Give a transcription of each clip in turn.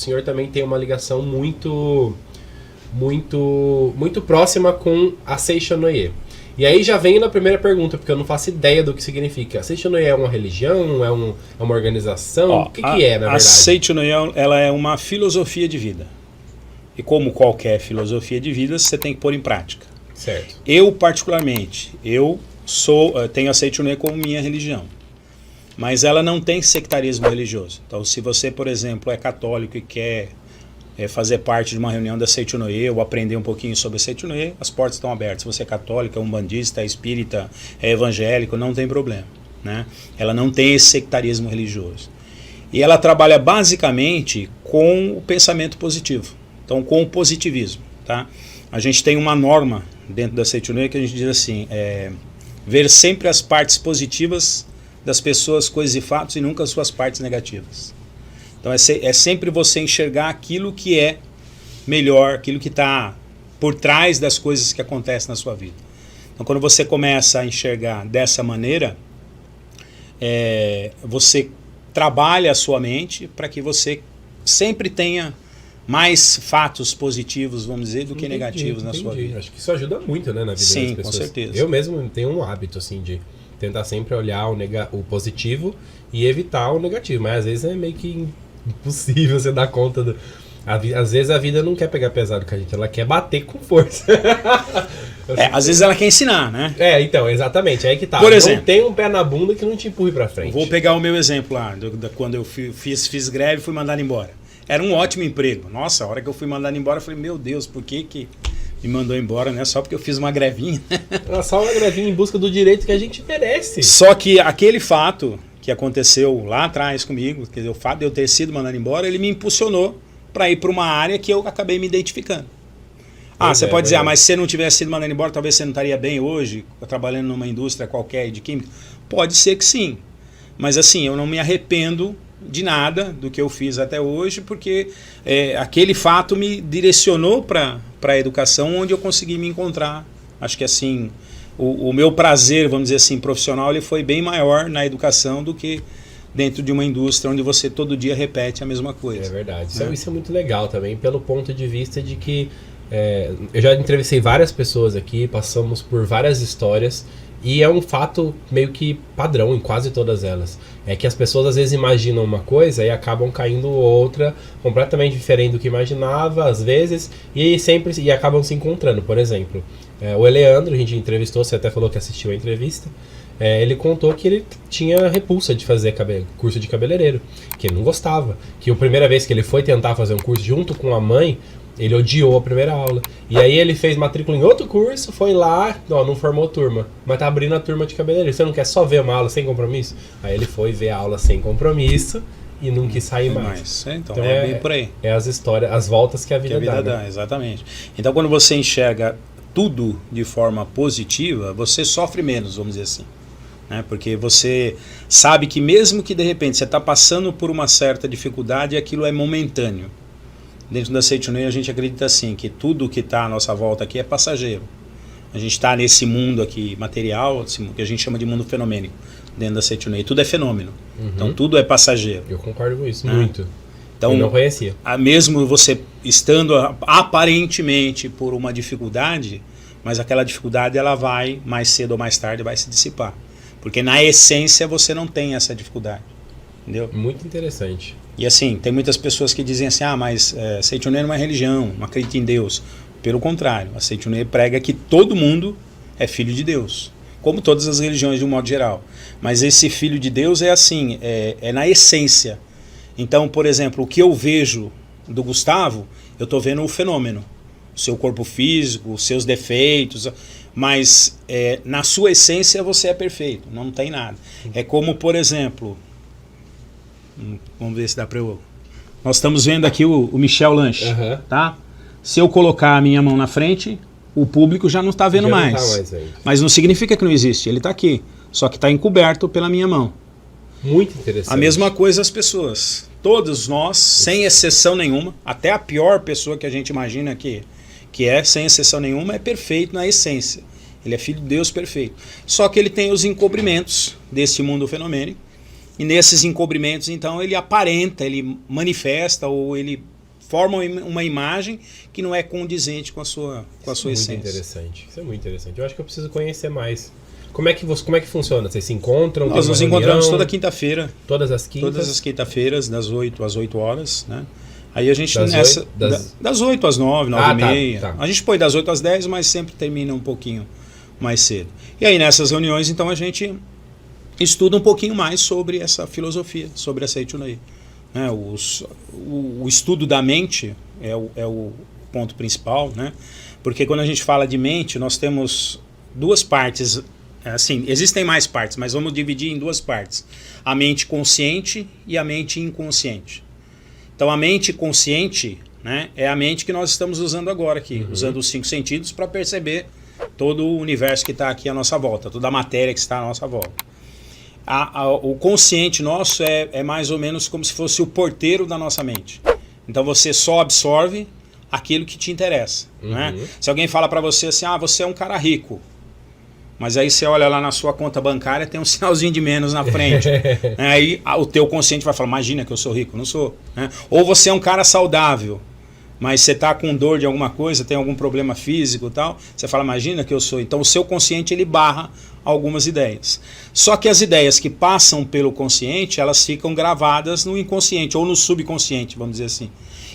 o senhor também tem uma ligação muito próxima com a Seichonoye. E aí já vem na primeira pergunta, porque eu não faço ideia do que significa. A Seichonoye é uma religião? É uma organização? O que é, na verdade? A Seichonoye, ela é uma filosofia de vida. E como qualquer filosofia de vida, você tem que pôr em prática. Certo. Eu, particularmente, tenho a Seichonoye como minha religião. Mas ela não tem sectarismo religioso. Então, se você, por exemplo, é católico e quer fazer parte de uma reunião da Seichonoye ou aprender um pouquinho sobre a Seichonoye, as portas estão abertas. Se você é católico, é umbandista, é espírita, é evangélico, não tem problema, né? Ela não tem esse sectarismo religioso. E ela trabalha basicamente com o pensamento positivo. Então, com o positivismo, tá? A gente tem uma norma dentro da Seichonoye que a gente diz assim, ver sempre as partes positivas das pessoas, coisas e fatos e nunca as suas partes negativas. Então é sempre você enxergar aquilo que é melhor, aquilo que está por trás das coisas que acontecem na sua vida. Então quando você começa a enxergar dessa maneira, você trabalha a sua mente para que você sempre tenha mais fatos positivos, vamos dizer, do que negativos na sua vida. Acho que isso ajuda muito, né, na vida das pessoas. Sim, com certeza. Eu mesmo tenho um hábito assim de tentar sempre olhar o positivo e evitar o negativo, mas às vezes é meio que impossível você dar conta às vezes a vida não quer pegar pesado com a gente, ela quer bater com força. Às vezes ela quer ensinar, né? Então, exatamente, é aí que tá. Por exemplo, não tem um pé na bunda que não te empurre pra frente. Vou pegar o meu exemplo lá, quando eu fiz greve e fui mandado embora. Era um ótimo emprego. Nossa, a hora que eu fui mandado embora, eu falei, meu Deus, por que me mandou embora, né? Só porque eu fiz uma grevinha. Só uma grevinha em busca do direito que a gente merece. Só que aquele fato que aconteceu lá atrás comigo, quer dizer, o fato de eu ter sido mandado embora, ele me impulsionou para ir para uma área que eu acabei me identificando. Você pode dizer, mas se você não tivesse sido mandado embora, talvez você não estaria bem hoje, trabalhando numa indústria qualquer de química? Pode ser que sim. Mas assim, eu não me arrependo de nada do que eu fiz até hoje, porque aquele fato me direcionou para a educação, onde eu consegui me encontrar. Acho que assim, o meu prazer, vamos dizer assim, profissional, ele foi bem maior na educação do que dentro de uma indústria onde você todo dia repete a mesma coisa. É verdade. Isso é muito legal também, pelo ponto de vista de que eu já entrevistei várias pessoas aqui, passamos por várias histórias, e é um fato meio que padrão em quase todas elas. É que as pessoas às vezes imaginam uma coisa e acabam caindo outra completamente diferente do que imaginava, às vezes, e acabam se encontrando. Por exemplo, o Eleandro, a gente entrevistou, você até falou que assistiu a entrevista, ele contou que ele tinha repulsa de fazer curso de cabeleireiro, que ele não gostava, que a primeira vez que ele foi tentar fazer um curso junto com a mãe, ele odiou a primeira aula. E aí ele fez matrícula em outro curso, foi lá, não formou turma, mas tá abrindo a turma de cabeleireiro. Você não quer só ver uma aula sem compromisso? Aí ele foi ver a aula sem compromisso e não quis sair mais. Então é bem por aí. É as histórias, as voltas que a vida dá. Exatamente. Então quando você enxerga tudo de forma positiva, você sofre menos, vamos dizer assim. Porque você sabe que mesmo que de repente você está passando por uma certa dificuldade, aquilo é momentâneo. Dentro da Seichonoye a gente acredita assim, que tudo que está à nossa volta aqui é passageiro. A gente está nesse mundo aqui material, que a gente chama de mundo fenomênico, dentro da Seichonoye. Tudo é fenômeno. Então tudo é passageiro. Eu concordo com isso, muito. Então, eu não conhecia. Mesmo você estando aparentemente por uma dificuldade, mas aquela dificuldade ela vai, mais cedo ou mais tarde, vai se dissipar. Porque na essência você não tem essa dificuldade. Entendeu? Muito interessante. E assim, tem muitas pessoas que dizem assim, mas Seichonoye não é religião, não acredita em Deus. Pelo contrário, a Seichonoye prega que todo mundo é filho de Deus, como todas as religiões de um modo geral. Mas esse filho de Deus é assim, é na essência. Então, por exemplo, o que eu vejo do Gustavo, eu estou vendo o fenômeno, o seu corpo físico, os seus defeitos, mas na sua essência você é perfeito, não tem nada. É como, por exemplo... Vamos ver se dá para eu... Nós estamos vendo aqui o Michel Lanche, tá? Se eu colocar a minha mão na frente, o público já não está vendo mais. Mas não significa que não existe, ele está aqui. Só que está encoberto pela minha mão. Muito interessante. A mesma coisa as pessoas. Todos nós, sem exceção nenhuma, até a pior pessoa que a gente imagina que sem exceção nenhuma, é perfeito na essência. Ele é filho de Deus perfeito. Só que ele tem os encobrimentos desse mundo fenomênico. E nesses encobrimentos, então, ele aparenta, ele manifesta ou ele forma uma imagem que não é condizente com a sua essência. Muito interessante. Isso é muito interessante. Eu acho que eu preciso conhecer mais. Como é que funciona? Vocês se encontram? Nós nos encontramos toda quinta-feira. Todas as quintas? Todas as quinta-feiras, das 8 às 8 horas, né? Aí a gente das 8 às 9, 9 e meia. Tá. A gente põe das 8 às 10, mas sempre termina um pouquinho mais cedo. E aí nessas reuniões, então, a gente estuda um pouquinho mais sobre essa filosofia, sobre a Seichunei. Né? O estudo da mente é o ponto principal, né? Porque quando a gente fala de mente, nós temos duas partes. Assim, existem mais partes, mas vamos dividir em duas partes: a mente consciente e a mente inconsciente. Então, a mente consciente, né, é a mente que nós estamos usando agora aqui, usando os 5 sentidos para perceber todo o universo que está aqui à nossa volta, toda a matéria que está à nossa volta. O consciente nosso é mais ou menos como se fosse o porteiro da nossa mente. Então, você só absorve aquilo que te interessa. Né? Se alguém fala para você assim, você é um cara rico, mas aí você olha lá na sua conta bancária, tem um sinalzinho de menos na frente. Aí o teu consciente vai falar, imagina que eu sou rico, não sou. Né? Ou você é um cara saudável, mas você está com dor de alguma coisa, tem algum problema físico e tal, você fala, imagina que eu sou. Então o seu consciente ele barra algumas ideias. Só que as ideias que passam pelo consciente, elas ficam gravadas no inconsciente ou no subconsciente, vamos dizer assim.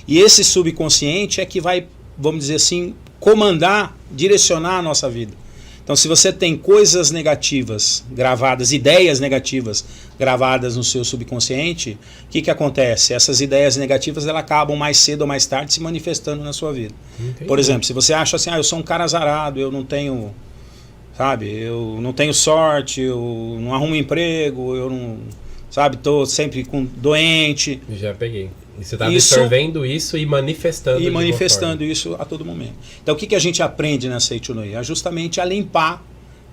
E esse subconsciente é que vai, vamos dizer assim, comandar, direcionar a nossa vida. Então, se você tem coisas negativas gravadas, ideias negativas gravadas no seu subconsciente, o que acontece? Essas ideias negativas elas acabam mais cedo ou mais tarde se manifestando na sua vida. Entendi. Por exemplo, se você acha assim, eu sou um cara azarado, eu não tenho, eu não tenho sorte, eu não arrumo emprego, eu não, estou sempre doente. Já peguei. E você está absorvendo isso e manifestando. E manifestando isso a todo momento. Então o que a gente aprende nessa Seichunei? É justamente a limpar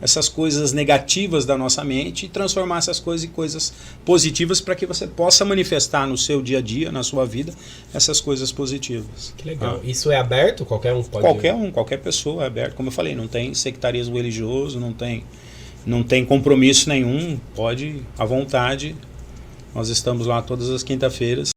essas coisas negativas da nossa mente e transformar essas coisas em coisas positivas para que você possa manifestar no seu dia a dia, na sua vida, essas coisas positivas. Que legal. Isso é aberto? Qualquer um pode? Qualquer pessoa é aberto. Como eu falei, não tem sectarismo religioso, não tem compromisso nenhum, pode à vontade. Nós estamos lá todas as quinta-feiras.